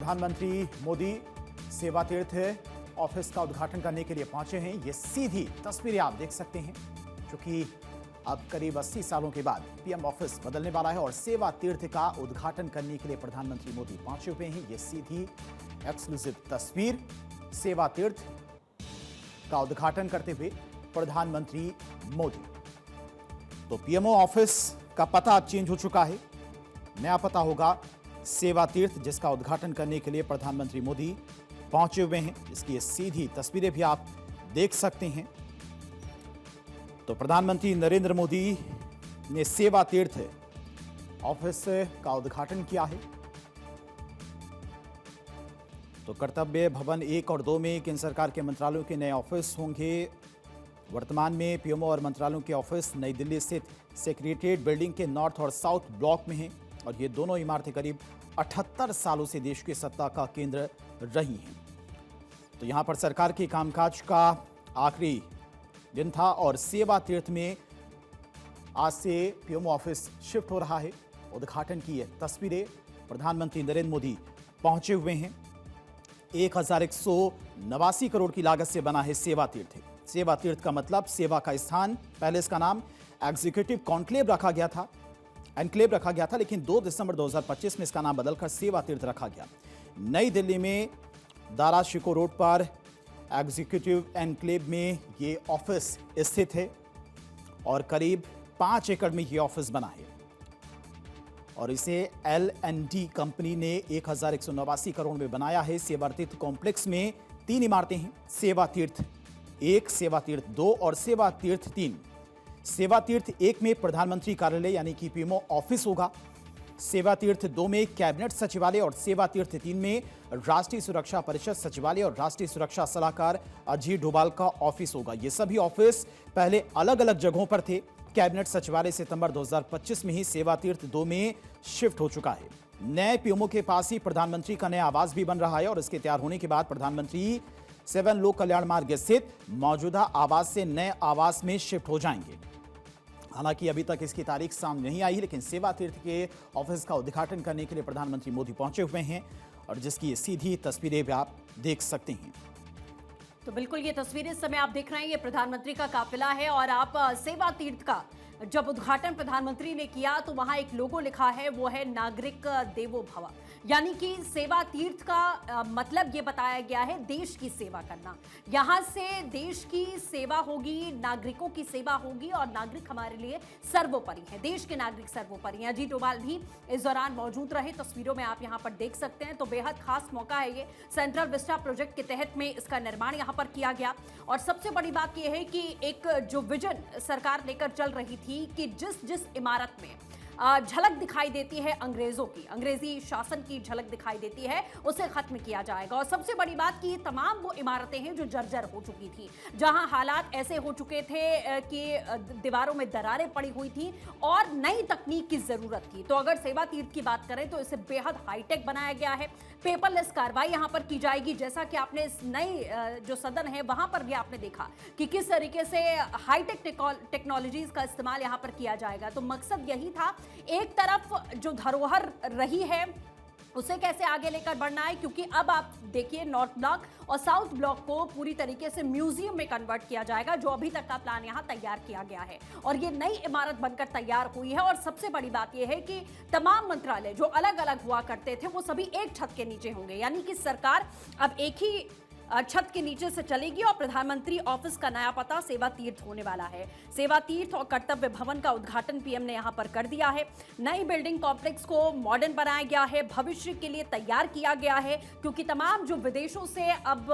प्रधानमंत्री मोदी सेवा तीर्थ ऑफिस का उद्घाटन करने के लिए पहुंचे हैं। ये सीधी तस्वीरें आप देख सकते हैं, क्योंकि अब करीब 80 सालों के बाद पीएम ऑफिस बदलने वाला है और सेवा तीर्थ का उद्घाटन करने के लिए प्रधानमंत्री मोदी पहुंचे हुए हैं। ये सीधी एक्सक्लूसिव तस्वीर, सेवा तीर्थ का उद्घाटन करते हुए प्रधानमंत्री मोदी। तो पीएमओ ऑफिस का पता अब चेंज हो चुका है, नया पता होगा सेवा तीर्थ, जिसका उद्घाटन करने के लिए प्रधानमंत्री मोदी पहुंचे हुए हैं। इसकी ये सीधी तस्वीरें भी आप देख सकते हैं। तो प्रधानमंत्री नरेंद्र मोदी ने सेवा तीर्थ ऑफिस का उद्घाटन किया है। तो कर्तव्य भवन 1 और 2 में केंद्र सरकार के मंत्रालयों के नए ऑफिस होंगे। वर्तमान में पीएमओ और मंत्रालयों के ऑफिस नई दिल्ली स्थित सेक्रेटरीट बिल्डिंग के नॉर्थ और साउथ ब्लॉक में हैं और ये दोनों इमारतें करीब 78 सालों से देश की सत्ता का केंद्र रही हैं। तो यहां पर सरकार के कामकाज का आखिरी दिन था और सेवा तीर्थ में आज से पीएमओ ऑफिस शिफ्ट हो रहा है। उद्घाटन की ये तस्वीरें, प्रधानमंत्री नरेंद्र मोदी पहुंचे हुए हैं। 1189 करोड़ की लागत से बना है सेवा तीर्थ। सेवा तीर्थ का मतलब सेवा का स्थान, पहले इसका नाम एग्जीक्यूटिव कॉन्क्लेव रखा गया था, एनक्लेव रखा गया था, लेकिन 2 दिसंबर 2025 में इसका नाम बदलकर सेवा तीर्थ रखा गया। नई दिल्ली में दारा शिकोह रोड पर एग्जीक्यूटिव एनक्लेव में ये ऑफिस स्थित है और करीब 5 एकड़ में ये ऑफिस बना है और इसे L&D कंपनी ने 1189 करोड़ में बनाया है। सेवा तीर्थ कॉम्प्लेक्स में 3 इमारतें हैं, सेवा तीर्थ 1, सेवा तीर्थ 2 और सेवा तीर्थ 3। सेवा तीर्थ 1 में प्रधानमंत्री कार्यालय यानी कि पीएमओ ऑफिस होगा, सेवा तीर्थ 2 में कैबिनेट सचिवालय और सेवा तीर्थ 3 में राष्ट्रीय सुरक्षा परिषद सचिवालय और राष्ट्रीय सुरक्षा सलाहकार अजीत डोभाल का ऑफिस होगा। ये सभी ऑफिस पहले अलग अलग जगहों पर थे। कैबिनेट सचिवालय सितंबर 2025 में ही सेवा तीर्थ 2 में शिफ्ट हो चुका है। नए पीएमओ के पास ही प्रधानमंत्री का नया आवास भी बन रहा है और इसके तैयार होने के बाद प्रधानमंत्री 7 लोक कल्याण मार्ग स्थित मौजूदा आवास से नए आवास में शिफ्ट हो जाएंगे। हालांकि अभी तक इसकी तारीख सामने नहीं आई, लेकिन सेवा तीर्थ के ऑफिस का उद्घाटन करने के लिए प्रधानमंत्री मोदी पहुंचे हुए हैं और जिसकी ये सीधी तस्वीरें भी आप देख सकते हैं। तो बिल्कुल ये तस्वीरें इस समय आप देख रहे हैं, ये प्रधानमंत्री का काफिला है और आप सेवा तीर्थ का जब उद्घाटन प्रधानमंत्री ने किया तो वहां एक लोगो लिखा है, वो है नागरिक देवो भव, यानी कि सेवा तीर्थ का मतलब ये बताया गया है देश की सेवा करना। यहां से देश की सेवा होगी, नागरिकों की सेवा होगी और नागरिक हमारे लिए सर्वोपरि है, देश के नागरिक सर्वोपरि हैं। अजीत डोभाल भी इस दौरान मौजूद रहे, तस्वीरों में आप यहां पर देख सकते हैं। तो बेहद खास मौका है ये, सेंट्रल विस्टा प्रोजेक्ट के तहत में इसका निर्माण यहां पर किया गया और सबसे बड़ी बात यह है कि एक जो विजन सरकार लेकर चल रही थी कि जिस इमारत में झलक दिखाई देती है अंग्रेजों की, अंग्रेजी शासन की झलक दिखाई देती है, उसे खत्म किया जाएगा। और सबसे बड़ी बात कि तमाम वो इमारतें हैं जो जर्जर हो चुकी थी, जहां हालात ऐसे हो चुके थे कि दीवारों में दरारें पड़ी हुई थी और नई तकनीक की जरूरत थी। तो अगर सेवा तीर्थ की बात करें तो इसे बेहद हाईटेक बनाया गया है। पेपरलेस कार्रवाई यहां पर की जाएगी, जैसा कि आपने इस नई जो सदन है वहां पर भी आपने देखा कि किस तरीके से हाईटेक टेक्नोलॉजीज का इस्तेमाल यहां पर किया जाएगा। तो मकसद यही था, एक तरफ जो धरोहर रही है उसे कैसे आगे लेकर बढ़ना है, क्योंकि अब आप देखिए नॉर्थ ब्लॉक और साउथ ब्लॉक को पूरी तरीके से म्यूजियम में कन्वर्ट किया जाएगा, जो अभी तक का प्लान यहां तैयार किया गया है और ये नई इमारत बनकर तैयार हुई है। और सबसे बड़ी बात यह है कि तमाम मंत्रालय जो अलग अलग हुआ करते थे वो सभी एक छत के नीचे होंगे, यानी कि सरकार अब एक ही छत के नीचे से चलेगी और प्रधानमंत्री ऑफिस का नया पता सेवा तीर्थ होने वाला है। सेवा तीर्थ और कर्तव्य भवन का उद्घाटन पीएम ने यहां पर कर दिया है। नई बिल्डिंग कॉम्प्लेक्स को मॉडर्न बनाया गया है, भविष्य के लिए तैयार किया गया है, क्योंकि तमाम जो विदेशों से अब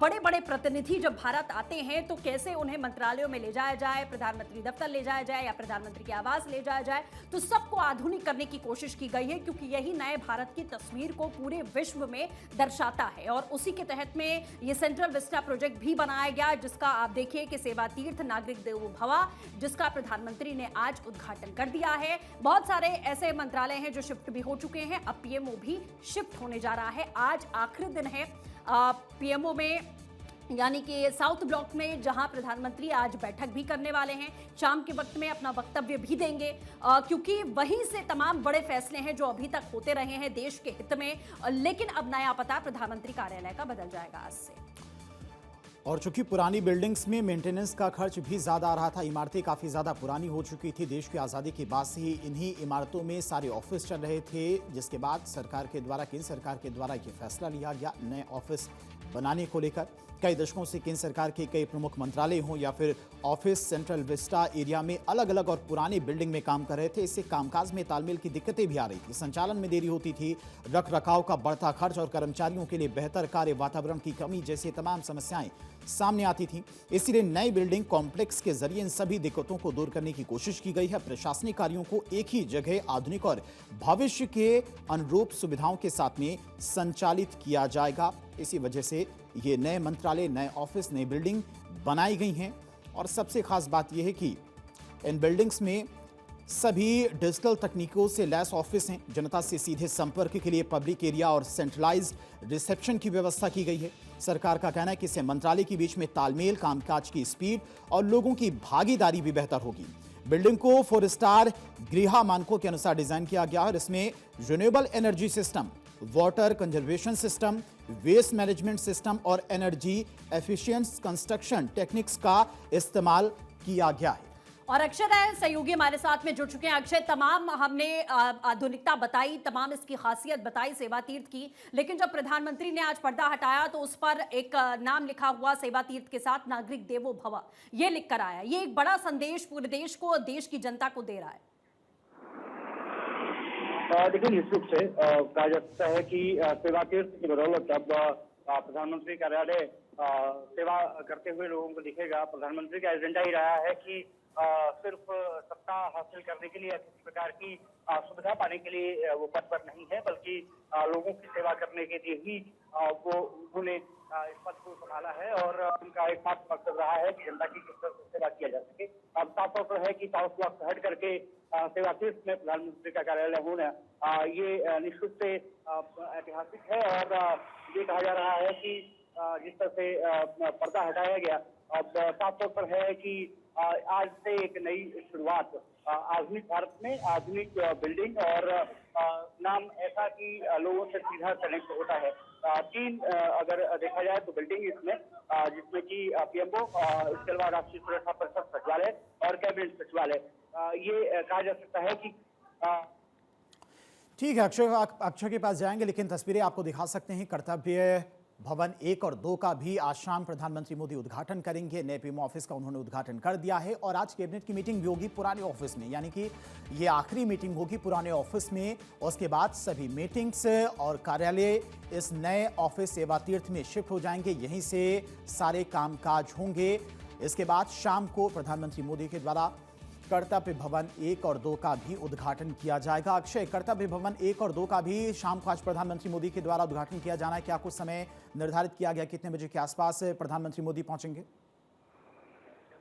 बड़े बड़े प्रतिनिधि जब भारत आते हैं तो कैसे उन्हें मंत्रालयों में ले जाया जाए, प्रधानमंत्री दफ्तर ले जाया जाए या प्रधानमंत्री के आवास ले जाया जाए, तो सबको आधुनिक करने की कोशिश की गई है, क्योंकि यही नए भारत की तस्वीर को पूरे विश्व में दर्शाता है। और उसी के तहत में ये सेंट्रल विस्टा प्रोजेक्ट भी बनाया गया, जिसका आप देखिए कि सेवा तीर्थ नागरिक देवो भव, जिसका प्रधानमंत्री ने आज उद्घाटन कर दिया है। बहुत सारे ऐसे मंत्रालय हैं जो शिफ्ट भी हो चुके हैं, अब पीएमओ भी शिफ्ट होने जा रहा है। आज आखिरी दिन है पीएमओ में यानी कि साउथ ब्लॉक में जहां प्रधानमंत्री आज बैठक भी करने वाले हैं, शाम के वक्त में अपना वक्तव्य भी देंगे, क्योंकि वहीं से तमाम बड़े फैसले हैं जो अभी तक होते रहे हैं देश के हित में। लेकिन अब नया पता प्रधानमंत्री कार्यालय का बदल जाएगा आज से। और चूंकि पुरानी बिल्डिंग्स में मेंटेनेंस का खर्च भी ज्यादा आ रहा था, इमारतें काफी ज्यादा पुरानी हो चुकी थी। देश की आजादी के बाद से ही इन्हीं इमारतों में सारे ऑफिस चल रहे थे, जिसके बाद सरकार के द्वारा, केंद्र सरकार के द्वारा ये फैसला लिया गया नए ऑफिस बनाने को लेकर। कई दशकों से केंद्र सरकार के कई प्रमुख मंत्रालय हों या फिर ऑफिस सेंट्रल विस्टा एरिया में अलग अलग और पुरानी बिल्डिंग में काम कर रहे थे। इससे कामकाज में तालमेल की दिक्कतें भी आ रही थी, संचालन में देरी होती थी, रख रखाव का बढ़ता खर्च और कर्मचारियों के लिए बेहतर कार्य वातावरण की कमी जैसी तमाम समस्याएं सामने आती थी। इसलिए नई बिल्डिंग कॉम्प्लेक्स के जरिए इन सभी दिक्कतों को दूर करने की कोशिश की गई है। प्रशासनिक कार्यों को एक ही जगह आधुनिक और भविष्य के अनुरूप सुविधाओं के साथ में संचालित किया जाएगा। इसी वजह से ये नए मंत्रालय, नए ऑफिस, नई बिल्डिंग बनाई गई हैं। और सबसे खास बात यह है कि इन बिल्डिंग्स में सभी डिजिटल तकनीकों से लैस ऑफिस हैं। जनता से सीधे संपर्क के लिए पब्लिक एरिया और सेंट्रलाइज्ड रिसेप्शन की व्यवस्था की गई है। सरकार का कहना है कि इससे मंत्रालय के बीच में तालमेल, कामकाज की स्पीड और लोगों की भागीदारी भी बेहतर होगी। बिल्डिंग को 4 स्टार गृह मानकों के अनुसार डिजाइन किया गया और इसमें renewable energy system, water conservation system, waste management system और एनर्जी एफिशिएंट कंस्ट्रक्शन टेक्निक्स का इस्तेमाल किया गया है। और अक्षय राय सहयोगी हमारे साथ में जुड़ चुके हैं। अक्षय, तमाम हमने आधुनिकता बताई, तमाम इसकी खासियत बताई सेवा तीर्थ की, लेकिन जब प्रधानमंत्री ने आज पर्दा हटाया तो उस पर एक नाम लिखा हुआ सेवा तीर्थ के साथ नागरिक देवो भव, ये लिखकर आया। ये एक बड़ा संदेश पूरे देश को, देश की जनता को दे रहा है। देखिए, निश्चित रूप से कहा जा सकता है कि सेवा तीर्थ की बदौलत अब प्रधानमंत्री कार्यालय सेवा करते हुए लोगों को दिखेगा। प्रधानमंत्री का एजेंडा ही रहा है कि सिर्फ सत्ता हासिल करने के लिए या किसी प्रकार की सुविधा पाने के लिए वो पद पर नहीं है, बल्कि लोगों की सेवा करने के लिए ही उन्होंने इस पद को संभाला है। और उनका एक मात्र मकसद रहा है कि जनता की किस तरह से सेवा किया जा सके। अब साफ तौर पर है कि साउथ ब्लॉक से हट करके सेवा तीर्थ में प्रधानमंत्री का कार्यालय होना ये निश्चित से ऐतिहासिक है। और ये कहा जा रहा है कि जिस तरह से पर्दा हटाया गया, अब साफ तौर पर है कि आज से एक नई शुरुआत आधुनिक भारत में, आधुनिक बिल्डिंग और नाम ऐसा कि लोगों से सीधा कनेक्ट होता है। 3 अगर देखा जाए तो बिल्डिंग इसमें, जिसमें कि पीएमओ, इसके अलावा राष्ट्रीय सुरक्षा परिषद सचिवालय और कैबिनेट सचिवालय, ये कहा जा सकता है कि ठीक है। अक्षय के पास जाएंगे, लेकिन तस्वीरें आपको दिखा सकते हैं। कर्तव्य भवन 1 और 2 का भी आज शाम प्रधानमंत्री मोदी उद्घाटन करेंगे। नए पीएमओ ऑफिस का उन्होंने उद्घाटन कर दिया है और आज कैबिनेट की मीटिंग भी होगी पुराने ऑफिस में, यानी कि ये आखिरी मीटिंग होगी पुराने ऑफिस में। उसके बाद सभी मीटिंग्स और कार्यालय इस नए ऑफिस सेवा तीर्थ में शिफ्ट हो जाएंगे, यहीं से सारे कामकाज होंगे। इसके बाद शाम को प्रधानमंत्री मोदी के द्वारा कर्तव्य भवन 1 और 2 का भी उद्घाटन किया जाएगा। अक्षय, कर्तव्य भवन 1 और 2 का भी शाम को आज प्रधानमंत्री मोदी के द्वारा उद्घाटन किया जाना है। क्या कुछ समय निर्धारित किया गया, कितने बजे के आसपास प्रधानमंत्री मोदी पहुंचेंगे?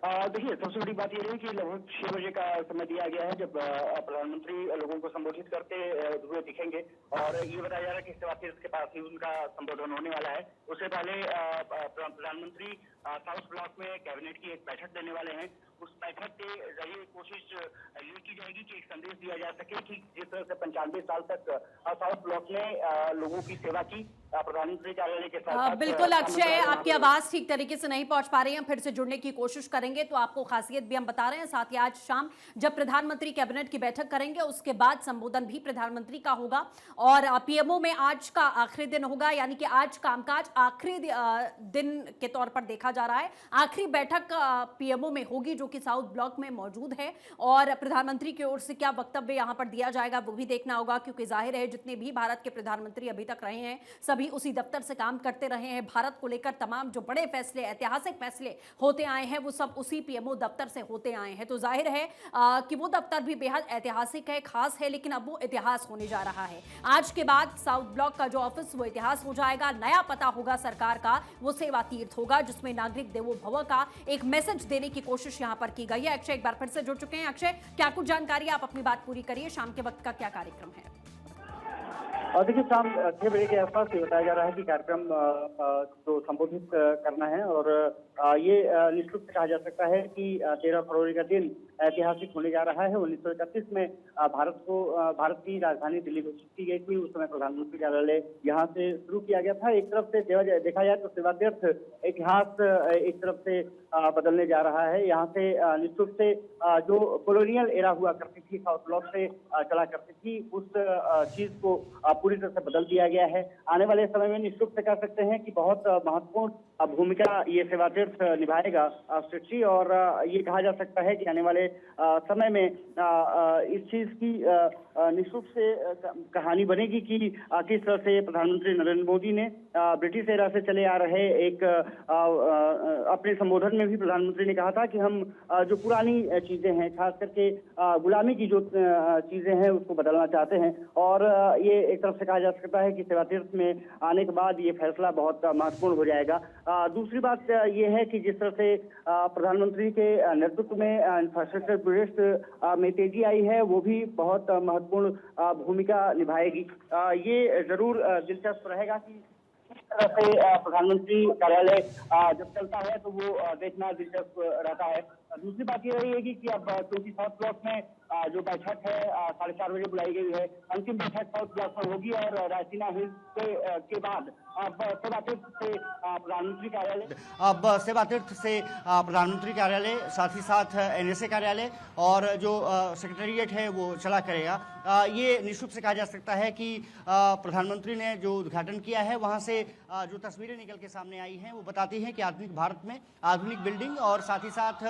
देखिए, सबसे बड़ी बात यह है कि लगभग 6 बजे का समय दिया गया है, जब प्रधानमंत्री लोगों को संबोधित करते हुए दिखेंगे। और ये बताया जा रहा है कि सेवा तीर्थ के पास ही उनका संबोधन होने वाला है। उससे पहले प्रधानमंत्री साउथ ब्लॉक में कैबिनेट की एक बैठक देने वाले हैं। उस बैठक के जरिए कोशिश ये की जाएगी कि एक संदेश दिया जा सके कि जिस तरह से 95 साल तक साउथ ब्लॉक ने लोगों की सेवा की, प्रधानमंत्री कार्यालय के साथ। बिल्कुल अक्षय, आपकी आवाज ठीक तरीके से नहीं पहुंच पा रही है, फिर से जुड़ने की कोशिश करेंगे। तो आपको खासियत भी हम बता रहे हैं। साथ ही आज शाम जब प्रधानमंत्री कैबिनेट की बैठक करेंगे, उसके बाद संबोधन भी प्रधानमंत्री का होगा। और पीएमओ में आज का आखिरी दिन होगा, यानी कि आज कामकाज आखिरी दिन के तौर पर देखा जा रहा है। आखिरी बैठक पीएमओ में होगी, जो कि साउथ ब्लॉक में मौजूद है। और प्रधानमंत्री की ओर से क्या वक्तव्य यहां पर दिया जाएगा वो भी देखना होगा, क्योंकि जाहिर है जितने भी भारत के प्रधानमंत्री अभी तक रहे हैं, सभी उसी दफ्तर से काम करते रहे हैं। भारत को लेकर तमाम जो बड़े फैसले, ऐतिहासिक फैसले होते आए हैं, वो सब उसी पीएमओ दफ्तर से होते आए हैं। तो जाहिर है कि वो दफ्तर भी बेहद ऐतिहासिक है, खास है, लेकिन अब वो इतिहास होने जा रहा है। आज के बाद साउथ ब्लॉक का जो ऑफिस वो इतिहास हो जाएगा। नया पता होगा सरकार का, वो सेवा तीर्थ होगा, जिसमें नागरिक देवो भव का एक मैसेज देने की कोशिश यहां पर की गई है। अक्षय एक बार फिर से जुड़ चुके हैं। अक्षय, क्या कुछ जानकारी, आप अपनी बात पूरी करिए। शाम के वक्त का क्या कार्यक्रम है? और देखिए शाम 6 बजे के आसपास ये बताया जा रहा है कि कार्यक्रम जो संबोधित करना है और ये निश्चित रूप से कहा जा सकता है कि 13 फरवरी का दिन ऐतिहासिक होने जा रहा है। 1931 में भारत की राजधानी दिल्ली घोषित की गई थी। उस समय प्रधानमंत्री कार्यालय यहाँ से शुरू किया गया था। एक तरफ से देखा जाए तो सेवा तीर्थ इतिहास एक तरफ से बदलने जा रहा है। यहाँ से निश्चित रूप से जो कॉलोनियल एरा हुआ करती थी, साउथ ब्लॉक से चला करती थी, उस चीज को पूरी तरह से बदल दिया गया है। आने वाले समय में निश्चित रूप से कह सकते हैं कि बहुत महत्वपूर्ण भूमिका ये सेवा तीर्थ निभाएगा सृष्टि, और ये कहा जा सकता है कि आने वाले समय में इस चीज की निश्चित रूप से कहानी बनेगी कि किस तरह से प्रधानमंत्री नरेंद्र मोदी ने ब्रिटिश एरा से चले आ रहे एक अपने संबोधन में भी प्रधानमंत्री ने कहा था कि हम जो पुरानी चीजें हैं, खास करके गुलामी की जो चीजें हैं उसको बदलना चाहते हैं। और ये एक तरफ से कहा जा सकता है कि सेवा तीर्थ में आने के बाद ये फैसला बहुत महत्वपूर्ण हो जाएगा। दूसरी बात ये है कि जिस तरह से प्रधानमंत्री के नेतृत्व में इंफ्रास्ट्रक्चर प्रोजेक्ट में तेजी आई है, वो भी बहुत महत्वपूर्ण भूमिका निभाएगी। ये जरूर दिलचस्प रहेगा कि किस तरह से प्रधानमंत्री कार्यालय जब चलता है तो वो देखना दिलचस्प रहता है। दूसरी बात ये रहेगी कि अब क्योंकि साउथ ब्लॉक में जो बैठक है 4:30 बजे बुलाई गई है, अंतिम बैठक साउथ ब्लॉक में होगी और रायसीना हिल्स के बाद अब सेवा तीर्थ से प्रधानमंत्री कार्यालय साथ ही साथ NSA कार्यालय और जो सेक्रेटेरिएट है वो चला करेगा। ये निश्चित से कहा जा सकता है कि प्रधानमंत्री ने जो उद्घाटन किया है वहाँ से जो तस्वीरें निकल के सामने आई हैं वो बताती हैं कि आधुनिक भारत में आधुनिक बिल्डिंग और साथ ही साथ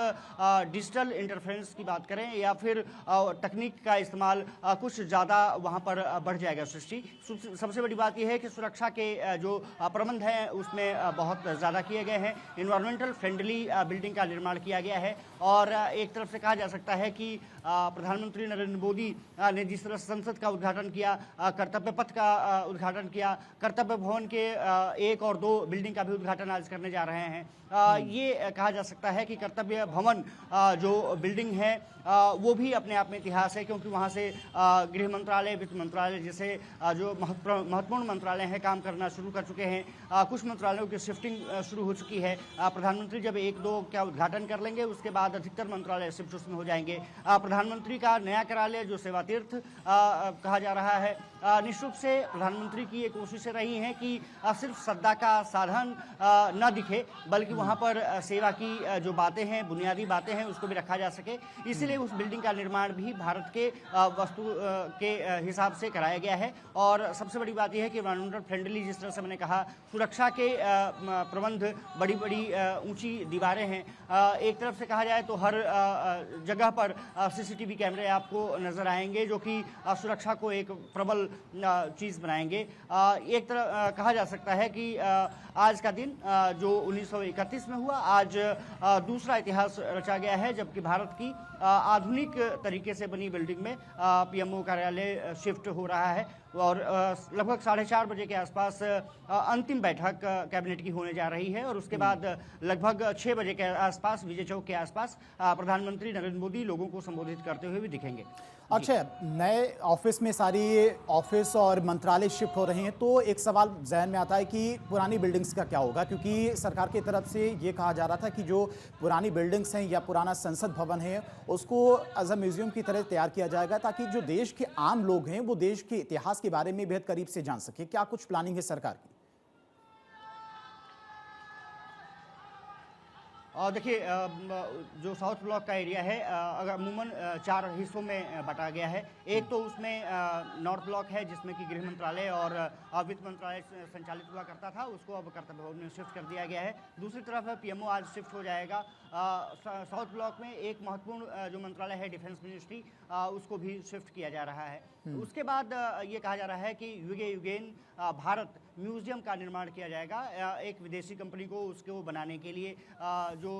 डिजिटल इंटरफेरेंस की बात करें या फिर तकनीक का इस्तेमाल कुछ ज़्यादा वहाँ पर बढ़ जाएगा। सृष्टि सबसे बड़ी बात यह है कि सुरक्षा के जो प्रबंध हैं उसमें बहुत ज़्यादा किए गए हैं। इन्वायरमेंटल फ्रेंडली बिल्डिंग का निर्माण किया गया है और एक तरफ से कहा जा सकता है कि प्रधानमंत्री नरेंद्र मोदी ने जिस तरह संसद का उद्घाटन किया, कर्तव्य पथ का उद्घाटन किया, कर्तव्य भवन के 1 और 2 बिल्डिंग का भी उद्घाटन आज करने जा रहे हैं। ये कहा जा सकता है कि कर्तव्य भवन जो बिल्डिंग है वो भी अपने आप में इतिहास है, क्योंकि वहाँ से गृह मंत्रालय, वित्त मंत्रालय जैसे जो महत्वपूर्ण मंत्रालय हैं काम करना शुरू कर चुके हैं। कुछ मंत्रालयों की शिफ्टिंग शुरू हो चुकी है। प्रधानमंत्री जब 1-2 का उद्घाटन कर लेंगे उसके बाद अधिकतर मंत्रालय शिफ्ट उसमें हो जाएंगे। प्रधानमंत्री का नया कार्यालय जो सेवा तीर्थ कहा जा रहा है, निश्चित रूप से प्रधानमंत्री की ये कोशिश रही है कि सिर्फ श्रद्धा का साधन न दिखे, बल्कि वहाँ पर सेवा की जो बातें हैं, बुनियादी बातें हैं, उसको भी रखा जा सके। इसीलिए उस बिल्डिंग का निर्माण भी भारत के वस्तु के हिसाब से कराया गया है। और सबसे बड़ी बात यह है कि एनवायरमेंटल फ्रेंडली, जिस तरह से मैंने कहा, सुरक्षा के प्रबंध, बड़ी बड़ी ऊंची दीवारें हैं। एक तरफ से कहा जाए तो हर जगह पर CCTV कैमरे आपको नजर आएंगे जो कि सुरक्षा को एक प्रबल चीज़ बनाएंगे। एक तरह कहा जा सकता है कि आज का दिन जो 1931 में हुआ, आज दूसरा इतिहास रचा गया है, जबकि भारत की आधुनिक तरीके से बनी बिल्डिंग में PMO कार्यालय शिफ्ट हो रहा है। और लगभग 4:30 बजे के आसपास अंतिम बैठक कैबिनेट की होने जा रही है और उसके बाद लगभग 6 बजे के आसपास विजय चौक के आसपास प्रधानमंत्री नरेंद्र मोदी लोगों को संबोधित करते हुए भी दिखेंगे। अच्छा, नए ऑफिस में सारी ऑफिस और मंत्रालय शिफ्ट हो रहे हैं, तो एक सवाल जहन में आता है कि पुरानी बिल्डिंग्स का क्या होगा, क्योंकि सरकार की तरफ से ये कहा जा रहा था कि जो पुरानी बिल्डिंग्स हैं या पुराना संसद भवन है उसको एज अ म्यूजियम की तरह तैयार किया जाएगा ताकि जो देश के आम लोग हैं वो देश के इतिहास के बारे में बेहद करीब से जान सके। क्या कुछ प्लानिंग है सरकार की? और देखिए, जो साउथ ब्लॉक का एरिया है अगर अमूमन 4 हिस्सों में बटा गया है। एक तो उसमें नॉर्थ ब्लॉक है जिसमें कि गृह मंत्रालय और वित्त मंत्रालय संचालित हुआ करता था, उसको अब कर्तव्य भवन में शिफ्ट कर दिया गया है। दूसरी तरफ PMO आज शिफ्ट हो जाएगा। साउथ ब्लॉक में एक महत्वपूर्ण जो मंत्रालय है डिफेंस मिनिस्ट्री, उसको भी शिफ्ट किया जा रहा है। उसके बाद ये कहा जा रहा है कि युगे युगेन भारत म्यूजियम का निर्माण किया जाएगा। एक विदेशी कंपनी को उसको बनाने के लिए जो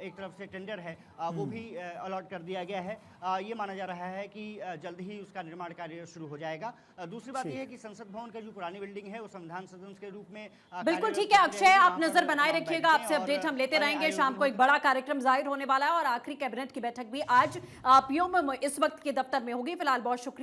एक तरफ से टेंडर है वो भी अलॉट कर दिया गया है। ये माना जा रहा है कि जल्द ही उसका निर्माण कार्य शुरू हो जाएगा। दूसरी बात यह है कि संसद भवन का जो पुरानी बिल्डिंग है वो संविधान सदन के रूप में बिल्कुल ठीक है। अक्षय, आप नजर बनाए रखिएगा, आपसे अपडेट हम लेते रहेंगे। शाम को एक बड़ा कार्यक्रम जाहिर होने वाला है और आखिरी कैबिनेट की बैठक भी आज PMO इस वक्त के दफ्तर में होगी। फिलहाल बहुत शुक्रिया।